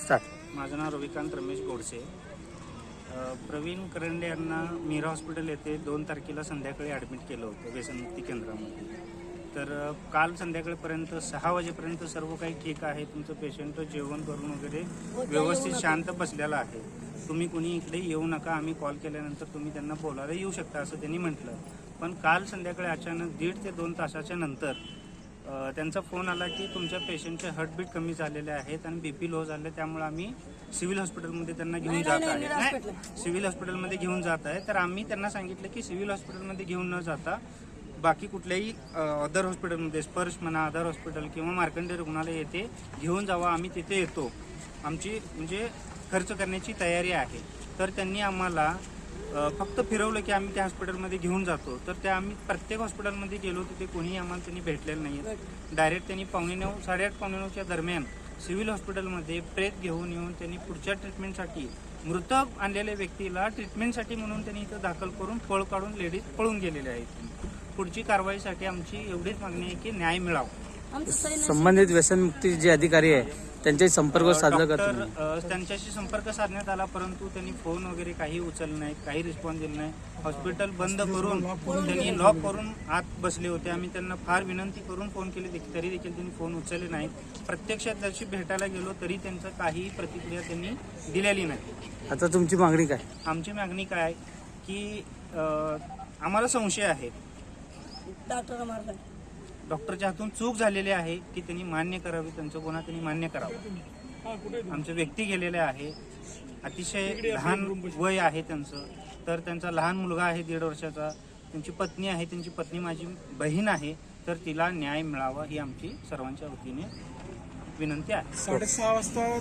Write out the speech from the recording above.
Start. माझं नाव रविकांत रमेश गोडसे. प्रवीण करंडे यांना Mira hospital येथे 2 तारखेला संध्याकाळी ॲडमिट केलं होतं व्यसनमुक्ती केंद्रामध्ये. तर काल संध्याकाळपर्यंत 6 वाजेपर्यंत सर्व काही ठीक आहे. तुमचं पेशंट जेवण करून वगैरे व्यवस्थित शांत बसलेला आहे. तुम्ही कुणी इकडे येऊ नका, आम्ही कॉल केल्यानंतर तुम्ही त्यांना बोलायला येऊ शकता असं त्यांनी म्हटलं. पण काल संध्याकाळी अचानक 1.5 ते 2 तासाच्या नंतर त्यांचा फोन आला की तुमच्या पेशंटचे हार्टबीट कमी झालेले आहेत आणि BP लो झाले, त्यामुळे आम्ही सिव्हिल हॉस्पिटलमध्ये त्यांना घेऊन जात आहे. सिव्हिल हॉस्पिटलमध्ये घेऊन जात आहे. तर आम्ही त्यांना सांगितलं की सिव्हिल हॉस्पिटलमध्ये घेऊन न जाता बाकी कुठल्याही अदर हॉस्पिटलमध्ये स्पर्श म्हणा, अदर हॉस्पिटल किंवा मार्कंडेय रुग्णालय येथे घेऊन जावा, आम्ही तिथे येतो, आमची म्हणजे खर्च करण्याची तयारी आहे. तर त्यांनी आम्हाला फक्त फिरवलं की आम्ही त्या हॉस्पिटलमध्ये घेऊन जातो. तर त्या आम्ही प्रत्येक हॉस्पिटलमध्ये गेलो तिथे कोणीही आम्हाला त्यांनी भेटलेलं नाही. डायरेक्ट त्यांनी 8:45 साडेआठ 8:45च्या दरम्यान सिव्हिल हॉस्पिटलमध्ये प्रेत घेऊन येऊन त्यांनी पुढच्या ट्रीटमेंटसाठी मृत आणलेल्या व्यक्तीला ट्रीटमेंटसाठी म्हणून त्यांनी इथं दाखल करून पळ काढून लेडीज पळून गेलेले आहेत. पुढची कारवाईसाठी आमची एवढीच मागणी आहे की न्याय मिळावा. संबंधित व्यसनमुक्ती जे अधिकारी आहे त्यांच्याशी संपर्क साधला का तुम्ही? त्यांच्याशी संपर्क साधण्यात आला, परंतु त्यांनी फोन वगैरे काही उचललं नाही, काही रिस्पॉन्स दिला नाही. हॉस्पिटल बंद करून त्यांनी लॉक करून आत बसले होते. आम्ही त्यांना फार विनंती करून फोन केली तरी देखील त्यांनी फोन उचलले नाहीत. प्रत्यक्षात जशी भेटायला गेलो तरी त्यांचं काही प्रतिक्रिया त्यांनी दिलेली नाही. आता तुमची मागणी काय? आमची मागणी काय की आम्हाला संशय आहे, डॉक्टरच्या हातून चूक झालेली आहे की त्यांनी मान्य करावी, त्यांचं गुन्हा त्यांनी मान्य करावं. आमचे व्यक्ती गेलेले आहे, अतिशय लहान वय आहे त्यांचं. तर त्यांचा लहान मुलगा आहे 1.5 वर्षाचा, त्यांची पत्नी आहे, त्यांची पत्नी माझी बहीण आहे. तर तिला न्याय मिळावा ही आमची सर्वांच्या वतीने विनंती आहे. 6:30 वाजता